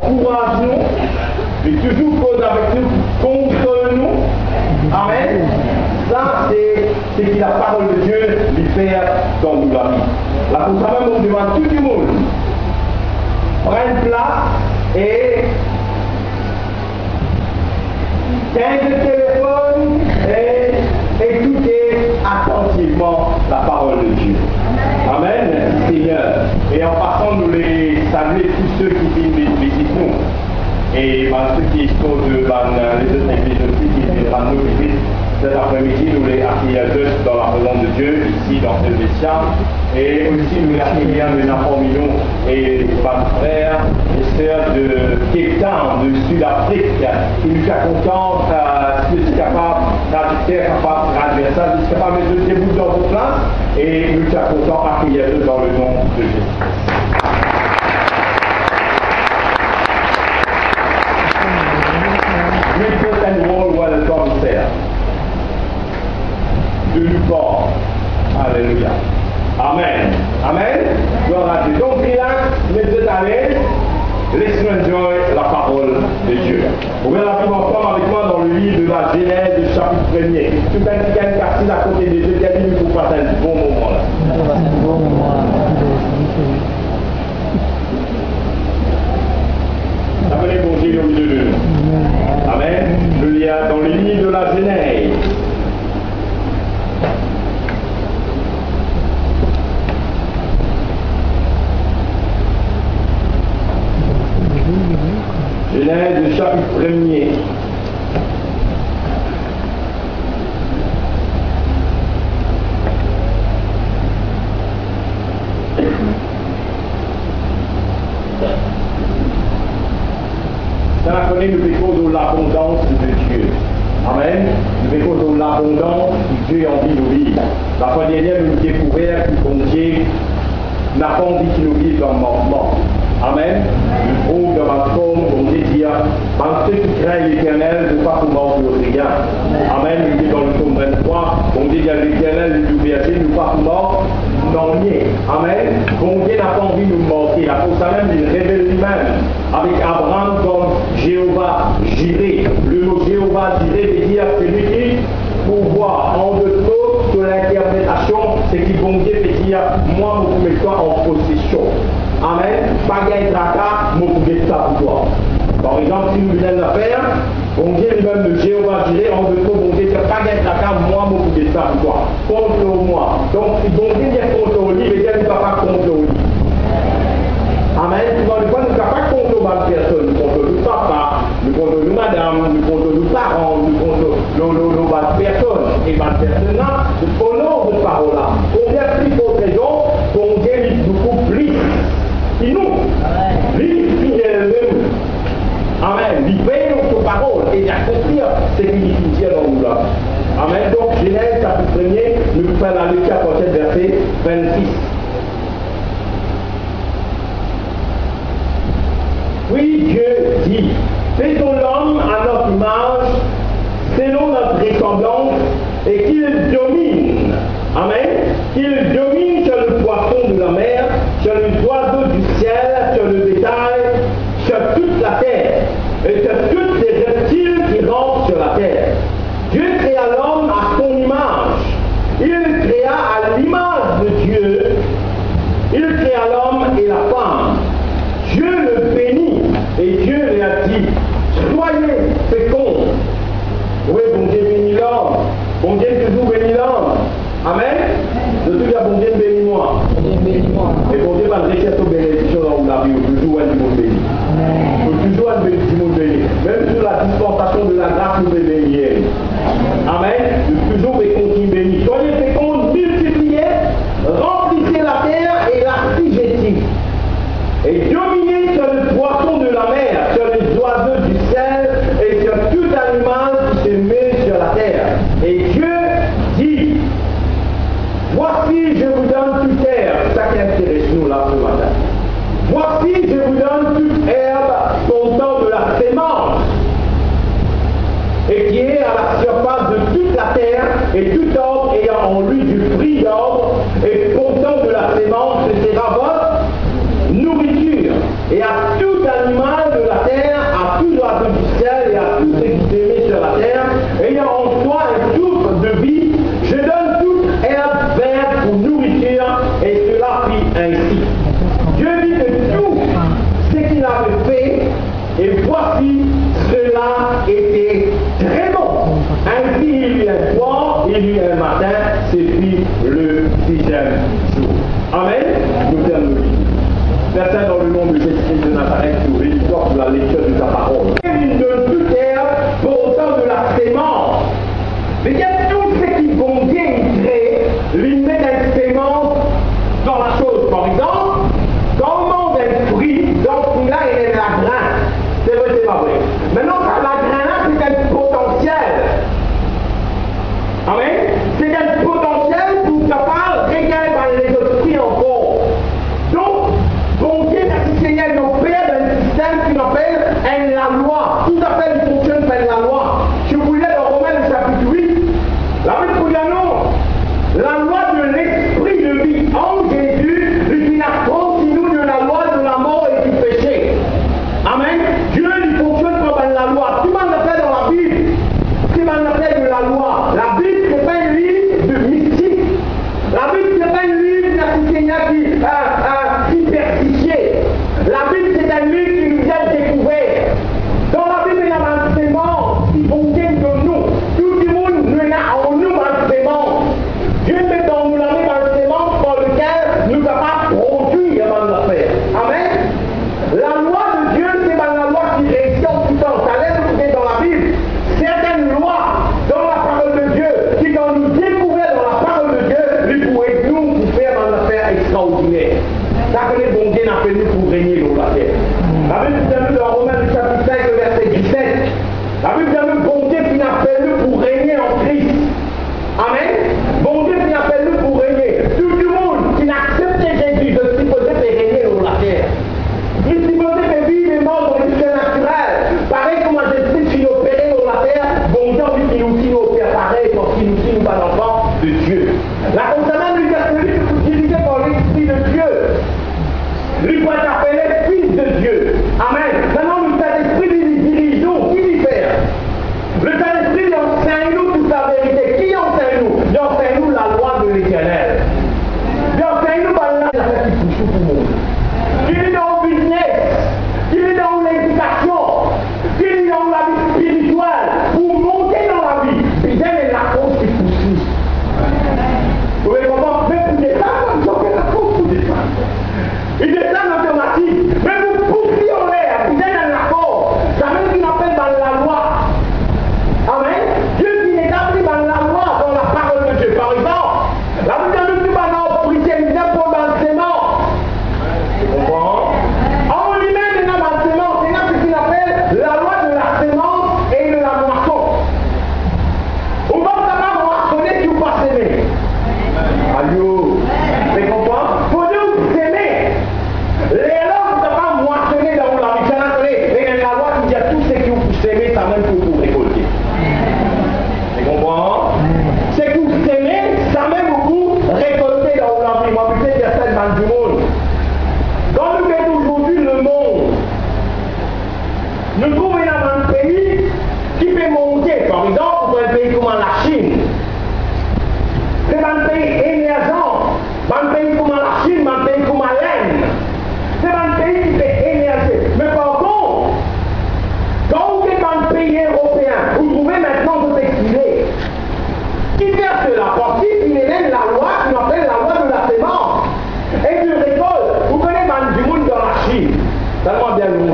Encourage-nous, puis toujours cause avec nous, contre nous. Amen. Ça, c'est ce que la parole de Dieu lui fait dans nous la vie. Là, pour ça même, on demande tout le monde prenne place et tiens le téléphone et écoutez attentivement la parole de Dieu. Amen, Seigneur. Et en passant, nous les saluer tous ceux qui viennent visiter nous. Et ceux qui sont de les autres églises aussi qui viendront nous visiter cet après-midi, nous les accueillons dans la présence de Dieu, ici dans ce vestiaire. Et aussi nous les accueillons de Napoléon et les frères et sœurs de Cape Town, de Sud-Afrique, qui nous accompagnent, qui sont capables d'adresser, capables d'adversaires, qui sont capables de déboucher dans vos classes. Et nous sommes contents d'accueillir eux dans le nom de Jésus. Great and warm welcome there. De Newport. Alléluia. Amen. Amen. Gloire à Dieu. Donc, relax, mettez à l'aise. Laissez-nous enjoy la parole de Dieu. Ouvrez la Bible ensemble avec moi dans le livre de la Genèse, chapitre 1er. Tout un petit quartier à côté de Dieu, quel livre pour passer un bon moment là. Appelez bon Dieu au milieu de nous. Amen. Je lis dans le livre de la Genèse. Genèse, chapitre 1er. Dans la connaît, nous vécons de l'abondance de Dieu. Amen. Nous vécons de l'abondance que Dieu a envie de vivre. La fois dernière, nous découvert que bon Dieu n'a pas envie qu'il nous vive dans le moment. Amen. Nous trouvons dans la forme, on dit dire, par ceux qui craignent l'Éternel, ne pas pouvoir de rien. Amen. Nous dit dans le psaume 23, on dit à l'Éternel, nous berger, nous pas pouvoir non rien. Amen. Bon Dieu n'a pas envie de nous manquer. La pour ça même, il révèle lui-même avec Abraham comme Jéhovah Jireh. Le mot Jéhovah Jireh veut dire celui qui pouvoir en deux choses que l'interprétation, c'est qui bon Dieu veut dire moi, vous mettez en possession. Amen. Pas gagner tracas, vous pouvez ça pour toi. Par exemple, si nous venons à faire, bon Dieu lui-même de Jéhovah Jireh, en deux fois, bon Dieu dit pas gagner tracas, moi, vous pouvez ça pour toi. Contre moi. Donc, si bon Dieu dit contre lui, il veut dire qu'il ne va pas contre lui. Amen. Dans le point, nous ne sommes pas contre nos personnes, nous contre nos papas, nous contre nos madames, nous contre nos parents, nous contre nos bonnes personnes. Et bonnes personnes là, au nom de cette parole-là, on vient plus pour ces gens, qu'on gagne beaucoup plus. Et nous, lui, elle-même. Amen. Il veille notre parole et d'accomplir ce qu'il dit dans nous là. Amen. Donc, Genèse, chapitre 1er, nous faisons la lecture à partir du verset 26. Oui, Dieu dit, faisons l'homme à notre image, selon notre ressemblance, et qu'il domine. Amen. Qu'il domine sur le poisson de la mer, sur les oiseaux du ciel, sur le bétail, sur toute la terre, et sur toutes les reptiles qui rampent sur la terre. Dieu créa l'homme à son image. Il créa à l'image de Dieu. Il créa l'homme et la femme. Dieu le bénit et Dieu lui a dit, soyez féconds. Oui, bon Dieu bénit l'homme. Bon Dieu toujours bénit l'homme. Amen. Je te dis à bon Dieu bénis-moi. Et bon Dieu va me rechercher aux bénédictions dans la vie. Toujours un du monde béni. Toujours un du monde béni. Même sur la dispensation de la grâce, nous est béni. Amen. Toujours féconds qui bénit. Soyez féconds, multipliez, remplissez la terre et l'assujettissez. Et dominez sur le poisson de la mer, sur les oiseaux du ciel et sur tout animal qui se met sur la terre. Et Dieu dit, voici je vous donne toute herbe, ça qui intéresse nous là ce matin. Voici je vous donne toute herbe comptant de la sémence et qui est à la surface de toute la terre et tout homme ayant en lui du fruit d'orbe et comptant de la sémence, ce sera votre nourriture. Et à tout animal de paix, et voici, cela était très bon. Ainsi, il y a un soir, il y a un matin, c'est puis le 6e jour. Amen. Nous terminons. Certains dans le nom de Jésus-Christ de Nazareth, nous réjouissons pour la lecture de ta parole. Il ne tout terre pour autant de la sémence. Mais il y a tout ce qui vont bien créer, l'une met une sémence dans la chose. Par exemple, quand on mange un fruit, donc là il est la grain. C'est vrai, c'est pas vrai. Maintenant, la grain là, c'est un potentiel. Amen. C'est un potentiel pour capable de regarder dans les autres fruits encore. Donc, bon Dieu, le Seigneur nous perd un système qui appelle la loi. Tout à fait, il fonctionne par la loi. Je vous lis dans Romains chapitre 8. La Bible vous dit non. La loi de l'esprit de vie en Jésus, lui qui affranchit nous de la loi de la mort et du péché. Amen. Dieu, il fonctionne comme la loi. Si on le fait dans la Bible, si on le fait de la loi, la Bible, c'est pas un livre de mystique. La Bible, c'est pas un livre d'un Seigneur qui persistait. La Bible, c'est un livre qui nous a découvert. Dans la Bible, il y a un sémence qui fonctionne de nous. Tout le monde nous a en nous un sémence. Dieu met dans nous la main un sémence par lequel nous avons pas produit avant de le faire. Amen. La loi de Dieu, c'est pas la loi qui réussit en tout temps. Ça laisse trouver dans la Bible certaines lois dans la parole de Dieu qui, quand nous découvrons dans la parole de Dieu, lui pourrait nous faire un affaire extraordinaire. Ça que les bons Dieu n'a fait nous pour régner dans la terre. La Bible dit dans Romains chapitre 5, verset 17. La Bible dit bon Dieu qui n'a fait nous pour régner en Christ. Amen. Bon Dieu qui n'a fait nous pour régner. Tout le monde qui n'a accepté Jésus de supposer de régner dans la terre. Il supposait que vivre et mort dans le ciel naturel. Pareil comme Jésus qui nous opérait dans la terre, bon Dieu lui qui nous opère pareil parce qu'il nous dit nous pas l'enfant de Dieu. La concernant lui, c'est celui que vous utilisez par l'Esprit de Dieu. Lui peut être appelé fils de Dieu. Amen. Maintenant, le Saint-Esprit lui dirige nous. Qui lui fait? Le Saint-Esprit lui enseigne nous toute la vérité. Qui enseigne nous? Il enseigne nous la loi de l'Éternel. Il enseigne nous par la qui touche tout le monde. Qu'il est dans le business, qu'il est dans l'éducation, qu'il est dans la vie spirituelle, pour monter dans la vie. Bien est la cause qui poursuit. Vous voyez comment? Mais pour des femmes, vous avez la cause pour des femmes. Il descend en automatique. Mais vous poursuivez en l'air, vous êtes dans l'accord. Ça même qu'il appelle dans la loi. Amen. Dieu qui est établi dans la loi, dans la parole de Dieu. Par exemple, la Bible nous dit maintenant, chrétien, pour dans le sément. Tu comprends? En lui-même, il y a dans le sément, c'est là ce qu'il appelle la loi de la sémence et de la moisson. On va savoir moissonner si vous pas s'aimer. Allô? Tu comprends? Faut dire vous s'aimer. Les hommes ne sont pas moissonnés dans la vie. Et la loi qui dit à tout ce qui vous s'aimer, ça même pour vous récolter. Tu comprends? Ce que vous s'aimez, ça même beaucoup récolter dans la vie. Moi, je sais qu'il y a cette bande du monde. Quand nous mettons aujourd'hui le monde, nous trouvons un pays qui peut monter. Par exemple, pour un pays comme la Chine. C'est un pays émergent. Un pays comme la Chine, un pays comme l'Inde. C'est un pays qui peut émerger. Mais par contre, quand vous êtes dans le pays européen, vous trouvez maintenant de s'excuser. Qui fait cela? Parce qu'il est même la loi qu'on appelle la loi de la sémence. Et tu récoltes. Vous connaissez du monde dans la Chine. Tellement bien loin.